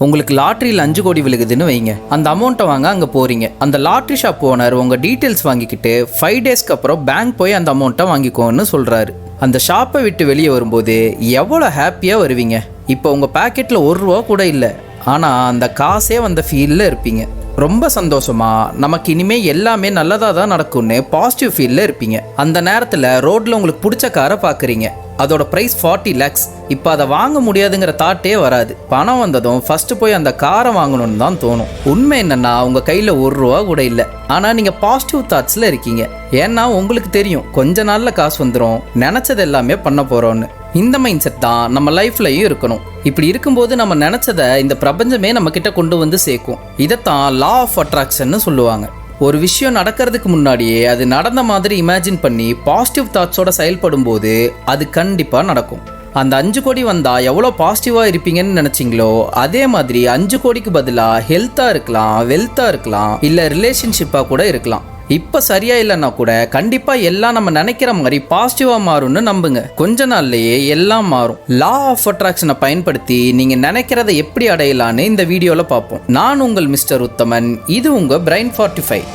உங்களுக்கு லாட்ரியில் 5 கோடி விழுகுதுன்னு வைங்க. அந்த அமௌண்ட்டை வாங்க அங்கே போறீங்க. அந்த லாட்ரி ஷாப் ஓனர் உங்க டீட்டெயில்ஸ் வாங்கிக்கிட்டு 5 டேஸ்க்கு அப்புறம் பேங்க் போய் அந்த அமௌண்ட்டை வாங்கிக்கோன்னு சொல்றாரு. அந்த ஷாப்பை விட்டு வெளியே வரும்போது எவ்வளோ ஹாப்பியாக வருவீங்க. இப்போ உங்கள் பேக்கெட்டில் 1 ரூபா கூட இல்லை, ஆனால் அந்த காசே வந்த ஃபீலில் இருப்பீங்க. ரொம்ப சந்தோஷமா நமக்கு இனிமே எல்லாமே நல்லதாக தான் நடக்கும்னு பாசிட்டிவ் ஃபீலில் இருப்பீங்க. அந்த நேரத்தில் ரோட்டில் உங்களுக்கு பிடிச்ச காரை பார்க்குறீங்க. அதோட ப்ரைஸ் 40 lakhs. இப்போ அதை வாங்க முடியாதுங்கிற தாட்டே வராது. பணம் வந்ததும் ஃபஸ்ட்டு போய் அந்த காரை வாங்கணும்னு தான் தோணும். உண்மை என்னன்னா உங்கள் கையில் 1 ரூபா கூட இல்லை, ஆனால் நீங்கள் பாசிட்டிவ் தாட்ஸில் இருக்கீங்க. ஏன்னா உங்களுக்கு தெரியும் கொஞ்ச நாளில் காசு வந்துடும், நினச்சது எல்லாமே பண்ண போகிறோன்னு. இந்த மைண்ட் செட் தான் நம்ம லைஃப்லையும் இருக்கணும். இப்படி இருக்கும்போது நம்ம நினச்சதை இந்த பிரபஞ்சமே நம்ம கிட்ட கொண்டு வந்து சேர்க்கும். இதைத்தான் லா ஆஃப் அட்ராக்ஷன்னு சொல்லுவாங்க. ஒரு விஷயம் நடக்கிறதுக்கு முன்னாடியே அது நடந்த மாதிரி இமேஜின் பண்ணி பாசிட்டிவ் தாட்ஸோட செயல்படும் போது அது கண்டிப்பாக நடக்கும். அந்த 5 கோடி வந்தால் எவ்வளோ பாசிட்டிவாக இருப்பீங்கன்னு நினச்சிங்களோ அதே மாதிரி 5 கோடிக்கு பதிலாக ஹெல்த்தாக இருக்கலாம், வெல்த்தாக இருக்கலாம், இல்லை ரிலேஷன்ஷிப்பாக கூட இருக்கலாம். இப்போ சரியா இல்லைன்னா கூட கண்டிப்பாக எல்லாம் நம்ம நினைக்கிற மாதிரி பாசிட்டிவாக மாறும்னு நம்புங்க. கொஞ்ச நாள்லயே எல்லாம் மாறும். லா ஆஃப் அட்ராக்ஷனை பயன்படுத்தி நீங்கள் நினைக்கிறத எப்படி அடையலான்னு இந்த வீடியோவில் பார்ப்போம். நான் உங்கள் மிஸ்டர் உத்தமன். இது உங்கள் brain 45.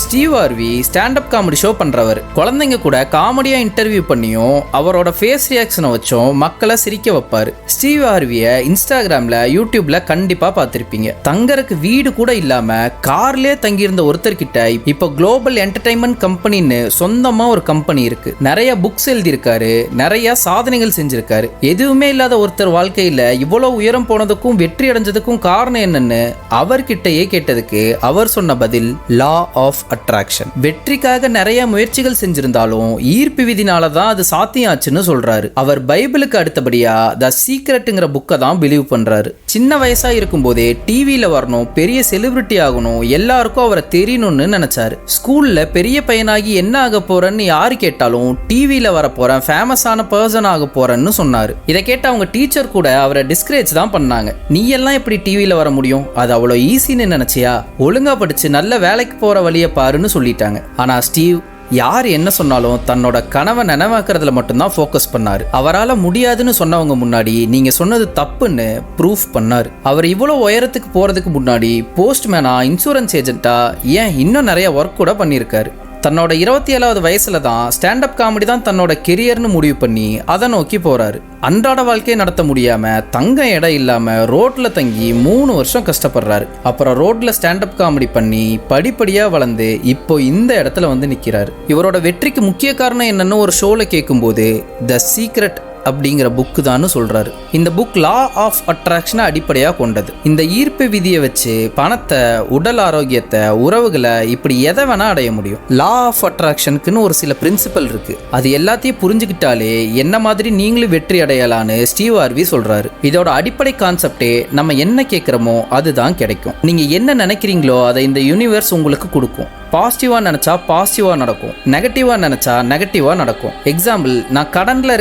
Steve Harvey standup comedy show பண்ணுறவர். குழந்தைங்க கூட காமெடியாக இன்டர்வியூ பண்ணியும் அவரோட ஃபேஸ் ரியாக்ஷனை வச்சும் மக்களை சிரிக்க வைப்பார். ஸ்டீவ் ஹார்வியை இன்ஸ்டாகிராமில், யூடியூப்ல கண்டிப்பாக பார்த்துருப்பீங்க. தங்கறதுக்கு வீடு கூட இல்லாமல் கார்லேயே தங்கியிருந்த ஒருத்தர்கிட்ட இப்போ குளோபல் என்டர்டைன்மெண்ட் கம்பெனின்னு சொந்தமாக ஒரு கம்பெனி இருக்கு. நிறைய புக்ஸ் எழுதியிருக்காரு, நிறைய சாதனைகள் செஞ்சிருக்காரு. எதுவுமே இல்லாத ஒருத்தர் வாழ்க்கையில் இவ்வளோ உயரம் போனதுக்கும் வெற்றி அடைஞ்சதுக்கும் காரணம் என்னன்னு அவர்கிட்டயே கேட்டதுக்கு அவர் சொன்ன பதில் லா ஆஃப் அட்ராக்ஷன். வெற்றிக்காக நிறைய முயற்சிகள் செஞ்சிருந்தாலும் ஈர்ப்பு விதினால தான் அது சாத்தியாச்சுன்னு சொல்றாரு. அவர் பைபிளுக்கு அடுத்தபடியா த சீக்ரெட்ங்கிற புக்கை தான் பிலீவ் பண்றாரு. சின்ன வயசா இருக்கும் போதே டிவியில வரணும், பெரிய செலிபிரிட்டி ஆகணும், எல்லாருக்கும் அவரை தெரியணும்னு நினைச்சாரு. ஸ்கூல்ல பெரிய பையனாகி என்ன ஆக போறேன்னு யாரு கேட்டாலும் டிவியில வர போறேன், ஃபேமஸான பர்சன் ஆக போறேன்னு சொன்னாரு. இதை கேட்ட அவங்க டீச்சர் கூட அவரை டிஸ்கரேஜ் தான் பண்ணாங்க. நீ எல்லாம் எப்படி டிவியில வர முடியும், அது அவ்வளோ ஈஸின்னு நினைச்சியா, ஒழுங்கா படிச்சு நல்ல வேலைக்கு போற வழியை பாருன்னு சொல்லிட்டாங்க. ஆனா ஸ்டீவ் யார் என்ன சொன்னாலும் தன்னோட கனவை நினைவாக்குறதுல மட்டும்தான் ஃபோக்கஸ் பண்ணாரு. அவரால் முடியாதுன்னு சொன்னவங்க முன்னாடி நீங்க சொன்னது தப்புன்னு ப்ரூஃப் பண்ணாரு. அவர் இவ்வளோ உயரத்துக்கு போறதுக்கு முன்னாடி போஸ்ட்மேனா, இன்சூரன்ஸ் ஏஜென்ட்டா, ஏன் இன்னும் நிறைய ஒர்க் கூட பண்ணியிருக்காரு. தன்னோட 27வது வயசுல தான் ஸ்டாண்டப் காமெடி தான் தன்னோட கெரியர்னு முடிவு பண்ணி அதை நோக்கி போறாரு. அன்றாட வாழ்க்கையை நடத்த முடியாம தங்க இடம் இல்லாம ரோட்ல தங்கி 3 வருஷம் கஷ்டப்படுறாரு. அப்புறம் ரோட்ல ஸ்டாண்டப் காமெடி பண்ணி படிப்படியா வளர்ந்து இப்போ இந்த இடத்துல வந்து நிக்கிறாரு. இவரோட வெற்றிக்கு முக்கிய காரணம் என்னன்னு ஒரு ஷோல கேட்கும்போது த சீக்ரெட் அப்படிங்கிற புக்கு தான் சொல்றாரு. இந்த புக் லா ஆஃப் அட்ராக்ஷனை அடிப்படையாக கொண்டது. இந்த ஈர்ப்பு விதியை வச்சு பணத்தை, உடல் ஆரோக்கியத்தை, உறவுகளை, இப்படி எதை வேணா அடைய முடியும். லா ஆஃப் அட்ராக்ஷனுக்குன்னு ஒரு சில பிரின்சிபல் இருக்கு. அது எல்லாத்தையும் புரிஞ்சுக்கிட்டாலே என்ன மாதிரி நீங்களும் வெற்றி அடையலான்னு ஸ்டீவ் ஹார்வி சொல்றாரு. இதோட அடிப்படை கான்செப்டே நம்ம என்ன கேட்குறோமோ அதுதான் கிடைக்கும். நீங்க என்ன நினைக்கிறீங்களோ அதை இந்த யூனிவர்ஸ் உங்களுக்கு கொடுக்கும். பாசிட்டிவாக நினச்சா பாசிட்டிவாக நடக்கும், நெகட்டிவாக நினச்சா நெகட்டிவாக நடக்கும். எக்ஸாம்பிள், நான் கடனில்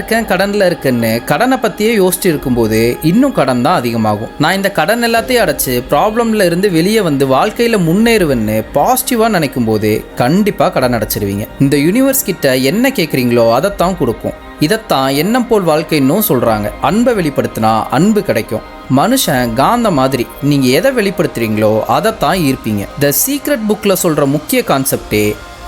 இருக்கேன்னு கடனை பற்றியே யோசிச்சு இருக்கும்போது இன்னும் கடன் தான் அதிகமாகும். நான் இந்த கடன் எல்லாத்தையும் அடைச்சு ப்ராப்ளம்ல இருந்து வெளியே வந்து வாழ்க்கையில் முன்னேறுவேன்னு பாசிட்டிவாக நினைக்கும் போது கண்டிப்பாக கடன் அடைச்சிருவீங்க. இந்த யூனிவர்ஸ் கிட்ட என்ன கேட்குறீங்களோ அதைத்தான் கொடுக்கும். இதைத்தான் எண்ணம் போல் வாழ்க்கைன்னும் சொல்கிறாங்க. அன்பை வெளிப்படுத்தினா அன்பு கிடைக்கும். மனுஷன் காந்த மாதிரி, நீங்க எதை வெளிப்படுத்துறீங்களோ அதைத்தான் ஈர்ப்பீங்க. த சீக்ரெட் புக்ல சொல்ற முக்கிய கான்செப்டே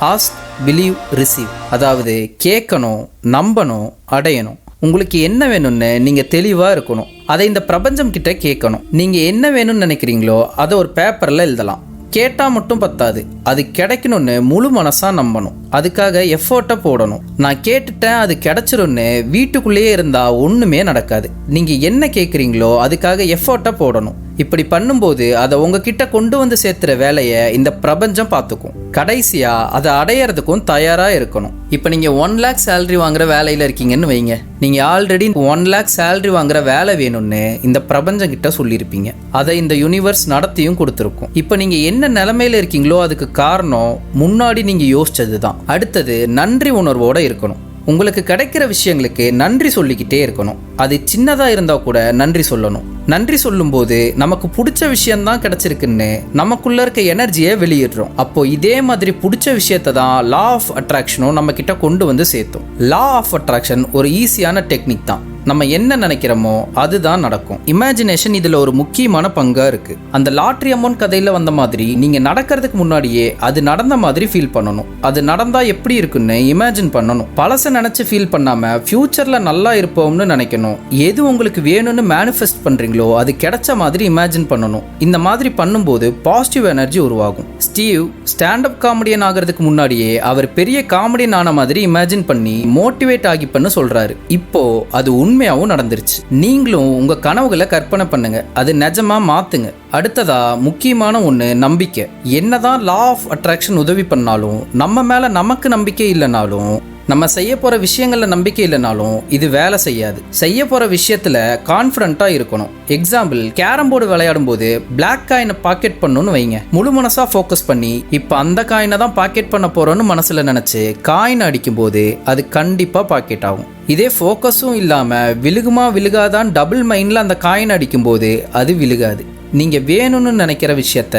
ஆஸ்க், பிலீவ், ரிசீவ். அதாவது கேட்கணும், நம்பணும், அடையணும். உங்களுக்கு என்ன வேணும்னு நீங்க தெளிவா இருக்கணும். அதை இந்த பிரபஞ்சம் கிட்ட கேட்கணும். நீங்க என்ன வேணும்னு நினைக்கிறீங்களோ அதை ஒரு பேப்பர்ல எழுதலாம். கேட்டா மட்டும் பத்தாது, அது கிடைக்கணும்னு முழு மனசா நம்பணும். அதுக்காக எஃபோர்ட்டை போடணும். நான் கேட்டுட்டேன் அது கிடைச்சிரும்னு வீட்டுக்குள்ளேயே இருந்தா ஒண்ணுமே நடக்காது. நீங்க என்ன கேட்குறீங்களோ அதுக்காக எஃபோர்ட்டை போடணும். இப்படி பண்ணும்போது அதை உங்ககிட்ட கொண்டு வந்து சேர்த்துற வேலையை இந்த பிரபஞ்சம் பார்த்துக்கும். கடைசியா அதை அடையறதுக்கும் தயாரா இருக்கணும். இப்போ நீங்க 1 lakh சேலரி வாங்குற வேலையில இருக்கீங்கன்னு வைங்க. நீங்க ஆல்ரெடி 1 lakh சேலரி வாங்குற வேலை வேணும்னு இந்த பிரபஞ்சம் கிட்ட சொல்லியிருப்பீங்க. அதை இந்த யூனிவர்ஸ் நடத்தியும் கொடுத்துருக்கும். இப்போ நீங்க என்ன நிலைமையில இருக்கீங்களோ அதுக்கு காரணம் முன்னாடி நீங்க யோசிச்சது தான். அடுத்தது நன்றி உணர்வோட இருக்கணும். உங்களுக்கு கிடைக்கிற விஷயங்களுக்கு நன்றி சொல்லிக்கிட்டே இருக்கணும். அது சின்னதா இருந்தா கூட நன்றி சொல்லணும். நன்றி சொல்லும் போது நமக்கு பிடிச்ச விஷயம்தான் கிடைச்சிருக்குன்னு நமக்குள்ள இருக்க எனர்ஜியை வெளியிடுறோம். அப்போ இதே மாதிரி பிடிச்ச விஷயத்தை தான் லா ஆஃப் அட்ராக்ஷனும் நம்ம கிட்ட கொண்டு வந்து சேர்த்தோம். லா ஆஃப் அட்ராக்ஷன் ஒரு ஈஸியான டெக்னிக் தான். நம்ம என்ன நினைக்கிறோமோ அதுதான் நடக்கும். இமேஜினேஷன் இதுல ஒரு முக்கியமான பங்கா இருக்கு. அந்த லாட்டரி அமௌண்ட் கதையில வந்த மாதிரி நீங்க நடக்கிறதுக்கு முன்னாடியே அது நடந்த மாதிரி ஃபீல் பண்ணணும். அது நடந்தா எப்படி இருக்குன்னு இமேஜின் பண்ணணும். பழச நினைச்சு ஃபீல் பண்ணாம ஃபியூச்சர்ல நல்லா இருப்போம்னு நினைக்கணும். எது உங்களுக்கு வேணும்னு மேனிஃபெஸ்ட் பண்றீங்களோ அது கிடைச்ச மாதிரி இமேஜின் பண்ணணும். இந்த மாதிரி பண்ணும்போது பாசிட்டிவ் எனர்ஜி உருவாகும். ஸ்டீவ் ஸ்டாண்ட் அப் காமெடியன் ஆகிறதுக்கு முன்னாடியே அவர் பெரிய காமெடியன் ஆன மாதிரி இமேஜின் பண்ணி மோட்டிவேட் ஆகிப்பன்னு சொல்றாரு. இப்போ அது உண்மையாவும் நடந்துருச்சு. நீங்களும் உங்க கனவுகளை கற்பனை பண்ணுங்க, அது நிஜமா மாத்துங்க. அடுத்ததா முக்கியமான ஒண்ணு, நம்பிக்கை. என்னதான் லா ஆஃப் அட்ராக்ஷன் உதவி பண்ணாலும், நம்ம மேல நமக்கு நம்பிக்கை இல்லைனாலும், நம்ம செய்ய போற விஷயங்கள்ல நம்பிக்கை இல்லைனாலும் இது வேலை செய்யாது. செய்ய போற விஷயத்துல கான்ஃபிடண்டா இருக்கணும். எக்ஸாம்பிள், கேரம் போர்டு விளையாடும் போது பிளாக் காயினை பாக்கெட் பண்ணணும்னு வைங்க. முழு மனசா ஃபோக்கஸ் பண்ணி இப்ப அந்த காயினை தான் பாக்கெட் பண்ண போறோம்னு மனசுல நினைச்சு காயின் அடிக்கும் போது அது கண்டிப்பா பாக்கெட் ஆகும். இதே ஃபோக்கஸும் இல்லாம விழுகுமா விழுகாதான் டபுள் மைண்ட்ல அந்த காயின் அடிக்கும் போது அது விழுகாது. நீங்க வேணும்னு நினைக்கிற விஷயத்த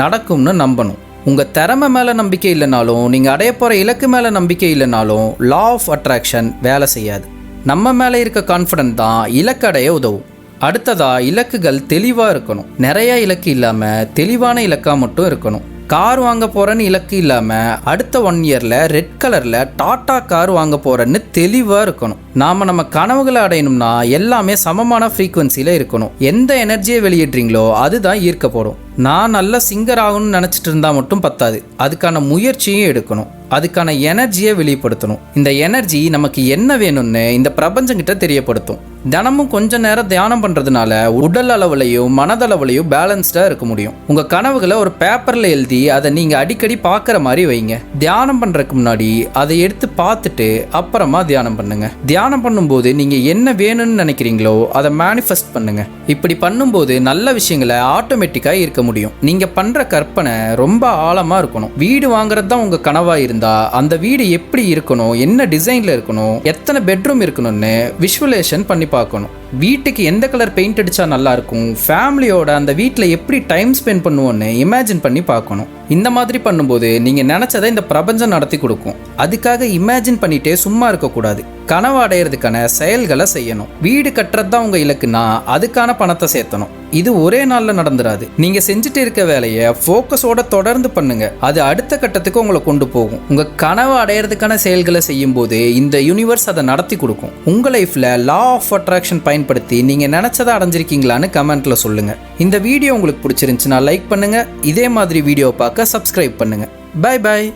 நடக்கும்னு நம்பணும். உங்கள் திறமை மேலே நம்பிக்கை இல்லைனாலும், நீங்கள் அடைய போகிற இலக்கு மேலே நம்பிக்கை இல்லைனாலும் லா ஆஃப் அட்ராக்ஷன் வேலை செய்யாது. நம்ம மேலே இருக்க கான்ஃபிடென்ட் தான் இலக்கு அடைய உதவும். அடுத்ததா, இலக்குகள் தெளிவாக இருக்கணும். நிறைய இலக்கு இல்லாமல் தெளிவான இலக்காக மட்டும் இருக்கணும். கார் வாங்க போறேன்னு இலக்கு இல்லாமல் அடுத்த 1 இயரில் ரெட் கலரில் டாட்டா கார் வாங்க போறேன்னு தெளிவாக இருக்கணும். நாம் நம்ம கனவுகளை அடையணும்னா எல்லாமே சமமான ஃப்ரீக்குவன்சியில் இருக்கணும். எந்த எனர்ஜியை வெளியிடுறீங்களோ அதுதான் ஈர்க்கப்படும். நான் நல்ல சிங்கர் ஆகணும்னு நினச்சிட்டு இருந்தால் மட்டும் பத்தாது, அதுக்கான முயற்சியும் எடுக்கணும். அதுக்கான எனர்ஜியை வெளிப்படுத்தணும். இந்த எனர்ஜி நமக்கு என்ன வேணும்னு இந்த பிரபஞ்சங்கிட்ட தெரியப்படுத்தும். தினமும் கொஞ்ச நேரம் தியானம் பண்ணுறதுனால உடல் அளவுலையும் மனதளவுலையும் பேலன்ஸ்டாக இருக்க முடியும். உங்கள் கனவுகளை ஒரு பேப்பரில் எழுதி அதை நீங்கள் அடிக்கடி பார்க்குற மாதிரி வைங்க. தியானம் பண்ணுறதுக்கு முன்னாடி அதை எடுத்து பார்த்துட்டு அப்புறமா தியானம் பண்ணுங்க. தியானம் பண்ணும்போது நீங்கள் என்ன வேணும்னு நினைக்கிறீங்களோ அதை மேனிஃபெஸ்ட் பண்ணுங்க. இப்படி பண்ணும்போது நல்ல விஷயங்களை ஆட்டோமேட்டிக்காக இருக்க முடியும். நீங்கள் பண்ணுற கற்பனை ரொம்ப ஆழமாக இருக்கணும். வீடு வாங்குறது தான் உங்கள் கனவாக இருந்தால் அந்த வீடு எப்படி இருக்கணும், என்ன டிசைனில் இருக்கணும், எத்தனை பெட்ரூம் இருக்கணும்னு விஷுவலைசேஷன் பண்ணி பார்க்கணும். வீட்டுக்கு எந்த கலர் பெயிண்ட் அடிச்சா நல்லா இருக்கும், ஃபேமிலியோட அந்த வீட்டில் எப்படி டைம் ஸ்பெண்ட் பண்ணுவோன்னு இமேஜின் பண்ணி பார்க்கணும். இந்த மாதிரி பண்ணும்போது நீங்கள் நினச்சதை இந்த பிரபஞ்சம் நடத்தி கொடுக்கும். அதுக்காக இமேஜின் பண்ணிட்டே சும்மா இருக்கக்கூடாது. கனவு அடையிறதுக்கான செயல்களை செய்யணும். வீடு கட்டுறது தான் உங்கள் இலக்குன்னா அதுக்கான பணத்தை சேர்த்தணும். இது ஒரே நாளில் நடந்துடாது. நீங்கள் செஞ்சுட்டு இருக்க வேலையை ஃபோக்கஸோட தொடர்ந்து பண்ணுங்க. அது அடுத்த கட்டத்துக்கு உங்களை கொண்டு போகும். உங்கள் கனவு அடையிறதுக்கான செயல்களை செய்யும் போது இந்த யூனிவர்ஸ் அதை நடத்தி கொடுக்கும். உங்கள் லைஃப்பில் லா ஆஃப் அட்ராக்ஷன் பயன்படுத்தி நீங்கள் நினச்சதை அடைஞ்சிருக்கீங்களான்னு கமெண்ட்டில் சொல்லுங்கள். இந்த வீடியோ உங்களுக்கு பிடிச்சிருந்துச்சுன்னா லைக் பண்ணுங்கள். இதே மாதிரி வீடியோ பார்க்க சப்ஸ்கிரைப் பண்ணுங்கள். Bye bye.